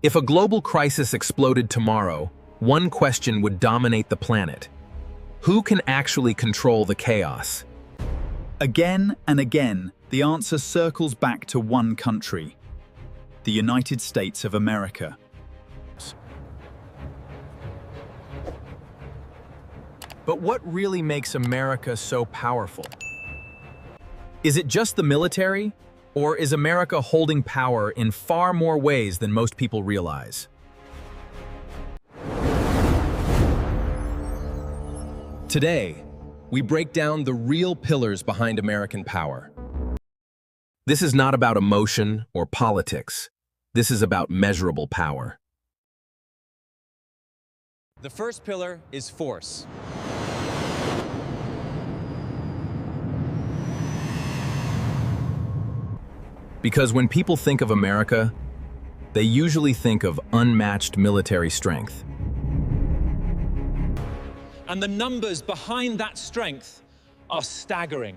If a global crisis exploded tomorrow, one question would dominate the planet. Who can actually control the chaos? Again and again, the answer circles back to one country: the United States of America. But what really makes America so powerful? Is it just the military? Or is America holding power in far more ways than most people realize? Today, we break down the real pillars behind American power. This is not about emotion or politics. This is about measurable power. The first pillar is force. Because when people think of America, they usually think of unmatched military strength. And the numbers behind that strength are staggering.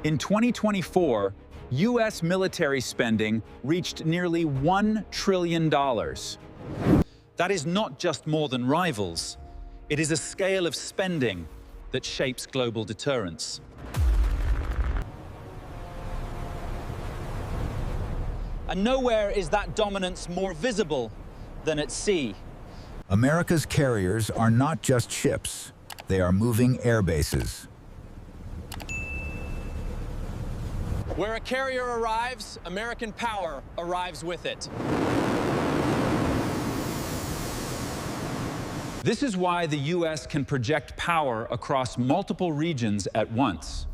In 2024, U.S. military spending reached nearly $1 trillion. That is not just more than rivals. It is a scale of spending that shapes global deterrence. And nowhere is that dominance more visible than at sea. America's carriers are not just ships. They are moving air bases. Where a carrier arrives, American power arrives with it. This is why the U.S. can project power across multiple regions at once.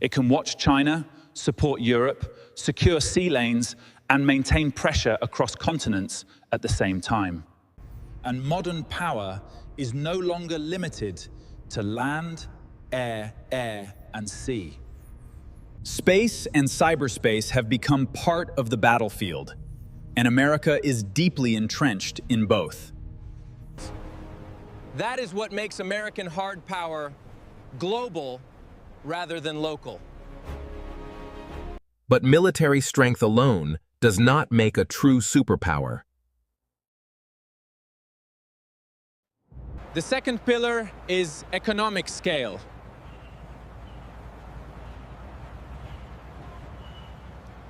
It can watch China, support Europe, secure sea lanes, and maintain pressure across continents at the same time. And modern power is no longer limited to land, air, and sea. Space and cyberspace have become part of the battlefield, and America is deeply entrenched in both. That is what makes American hard power global rather than local. But military strength alone does not make a true superpower. The second pillar is economic scale.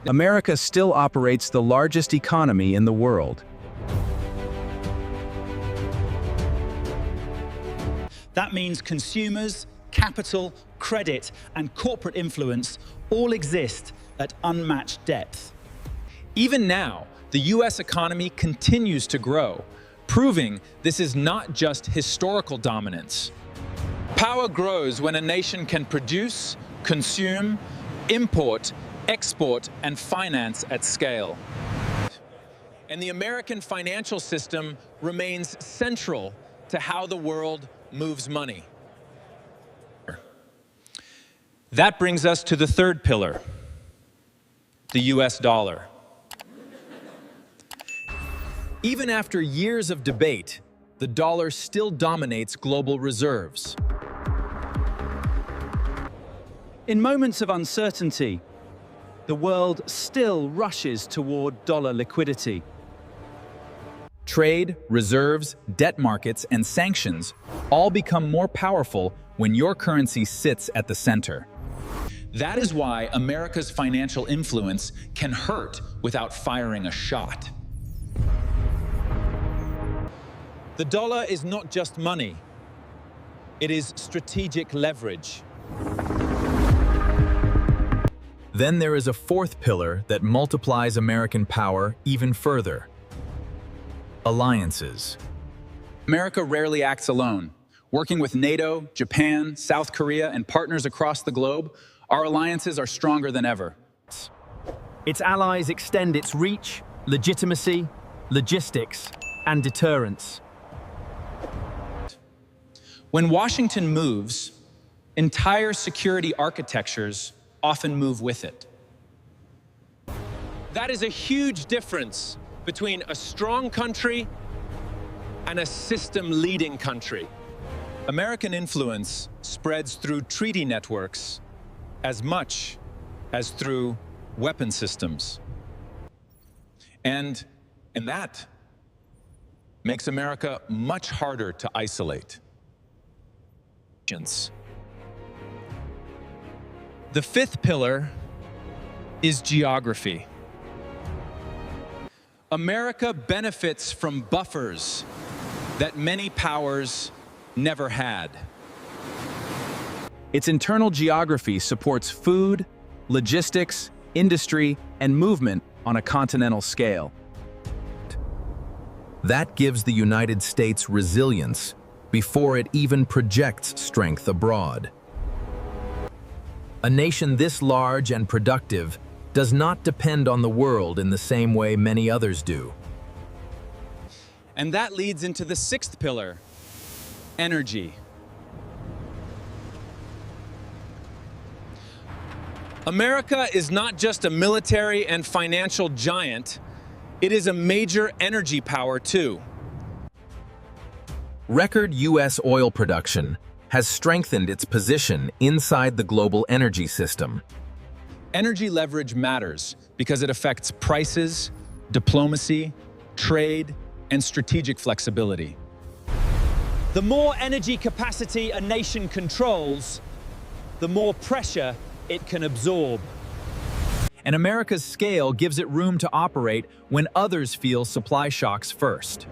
America still operates the largest economy in the world. That means consumers, capital, credit, and corporate influence all exist at unmatched depth. Even now, the U.S. economy continues to grow, proving this is not just historical dominance. Power grows when a nation can produce, consume, import, export, and finance at scale. And the American financial system remains central to how the world moves money. That brings us to the third pillar, the US dollar. Even after years of debate, the dollar still dominates global reserves. In moments of uncertainty, the world still rushes toward dollar liquidity. Trade, reserves, debt markets, and sanctions all become more powerful when your currency sits at the center. That is why America's financial influence can hurt without firing a shot. The dollar is not just money. It is strategic leverage. Then there is a fourth pillar that multiplies American power even further: alliances. America rarely acts alone. Working with NATO, Japan, South Korea, and partners across the globe, our alliances are stronger than ever. Its allies extend its reach, legitimacy, logistics, and deterrence. When Washington moves, entire security architectures often move with it. That is a huge difference between a strong country and a system-leading country. American influence spreads through treaty networks, as much as through weapon systems. And that makes America much harder to isolate. The fifth pillar is geography. America benefits from buffers that many powers never had. Its internal geography supports food, logistics, industry, and movement on a continental scale. That gives the United States resilience before it even projects strength abroad. A nation this large and productive does not depend on the world in the same way many others do. And that leads into the sixth pillar, energy. America is not just a military and financial giant, it is a major energy power too. Record U.S. oil production has strengthened its position inside the global energy system. Energy leverage matters because it affects prices, diplomacy, trade, and strategic flexibility. The more energy capacity a nation controls, the more pressure it can absorb. And America's scale gives it room to operate when others feel supply shocks first.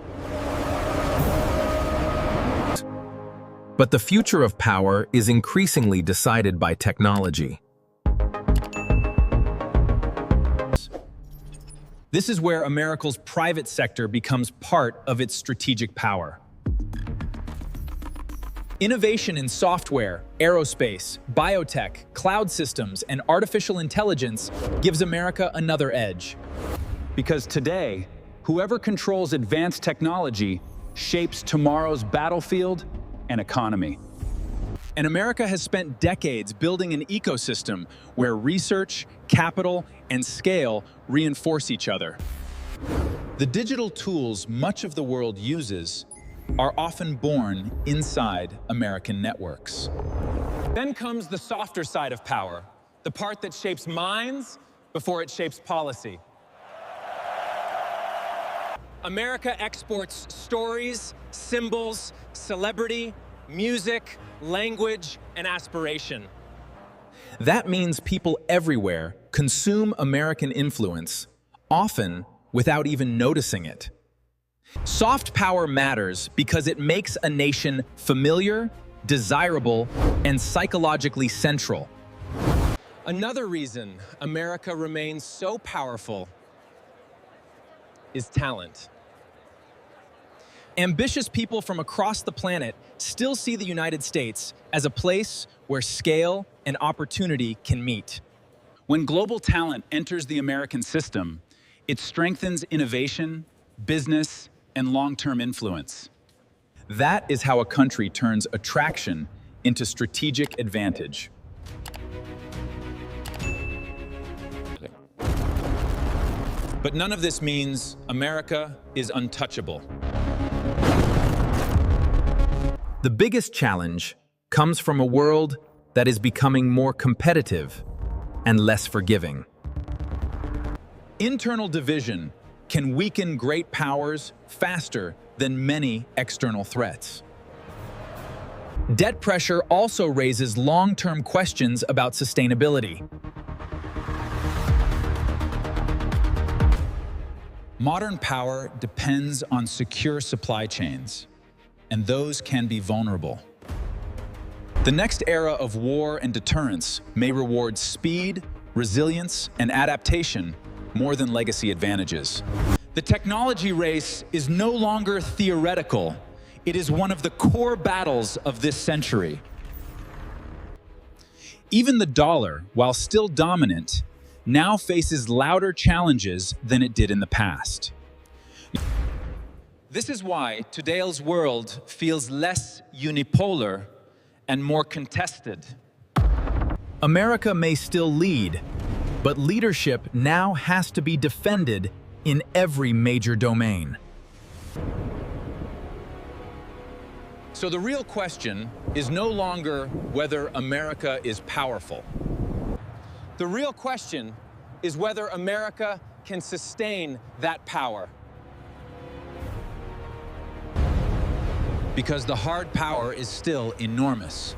But the future of power is increasingly decided by technology. This is where America's private sector becomes part of its strategic power. Innovation in software, aerospace, biotech, cloud systems, and artificial intelligence gives America another edge. Because today, whoever controls advanced technology shapes tomorrow's battlefield and economy. And America has spent decades building an ecosystem where research, capital, and scale reinforce each other. The digital tools much of the world uses are often born inside American networks. Then comes the softer side of power, the part that shapes minds before it shapes policy. America exports stories, symbols, celebrity, music, language, and aspiration. That means people everywhere consume American influence, often without even noticing it. Soft power matters because it makes a nation familiar, desirable, and psychologically central. Another reason America remains so powerful is talent. Ambitious people from across the planet still see the United States as a place where scale and opportunity can meet. When global talent enters the American system, it strengthens innovation, business, and long-term influence. That is how a country turns attraction into strategic advantage. But none of this means America is untouchable. The biggest challenge comes from a world that is becoming more competitive and less forgiving. Internal division can weaken great powers faster than many external threats. Debt pressure also raises long-term questions about sustainability. Modern power depends on secure supply chains, and those can be vulnerable. The next era of war and deterrence may reward speed, resilience, and adaptation more than legacy advantages. The technology race is no longer theoretical. It is one of the core battles of this century. Even the dollar, while still dominant, now faces louder challenges than it did in the past. This is why today's world feels less unipolar and more contested. America may still lead, but leadership now has to be defended in every major domain. So the real question is no longer whether America is powerful. The real question is whether America can sustain that power. Because the hard power is still enormous.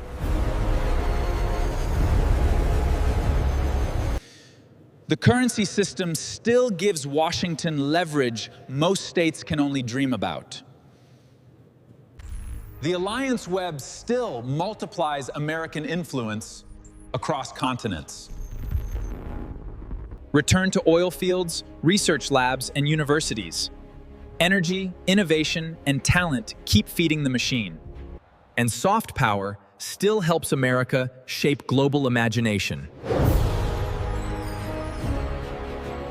The currency system still gives Washington leverage most states can only dream about. The alliance web still multiplies American influence across continents. Return to oil fields, research labs, and universities. Energy, innovation, and talent keep feeding the machine. And soft power still helps America shape global imagination.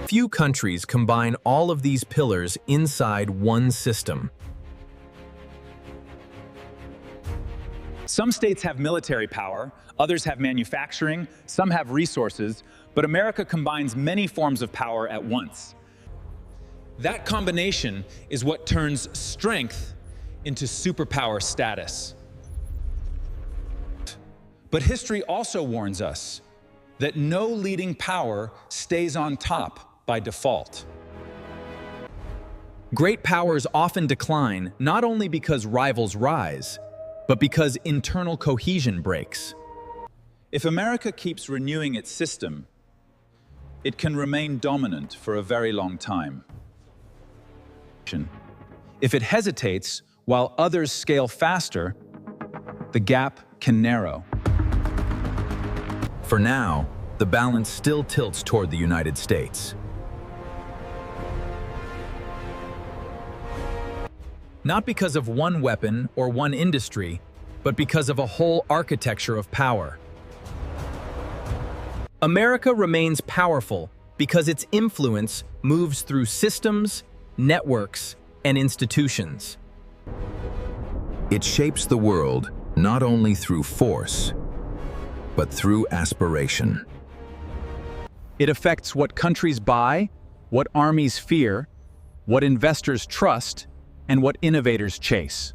Few countries combine all of these pillars inside one system. Some states have military power, others have manufacturing, some have resources, but America combines many forms of power at once. That combination is what turns strength into superpower status. But history also warns us that no leading power stays on top by default. Great powers often decline not only because rivals rise, but because internal cohesion breaks. If America keeps renewing its system, it can remain dominant for a very long time. If it hesitates while others scale faster, the gap can narrow. For now, the balance still tilts toward the United States. Not because of one weapon or one industry, but because of a whole architecture of power. America remains powerful because its influence moves through systems, networks, and institutions. It shapes the world not only through force, but through aspiration. It affects what countries buy, what armies fear, what investors trust, and what innovators chase.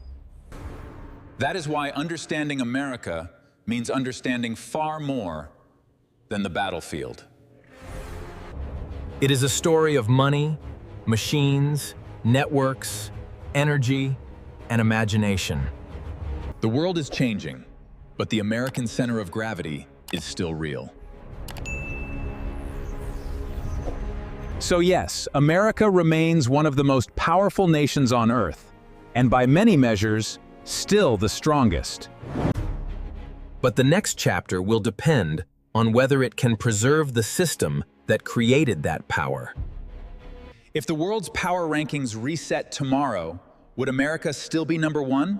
That is why understanding America means understanding far more than the battlefield. It is a story of money, machines, networks, energy, and imagination. The world is changing, but the American center of gravity is still real. So yes, America remains one of the most powerful nations on Earth, and by many measures, still the strongest. But the next chapter will depend on whether it can preserve the system that created that power. If the world's power rankings reset tomorrow, would America still be #1?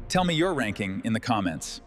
Tell me your ranking in the comments.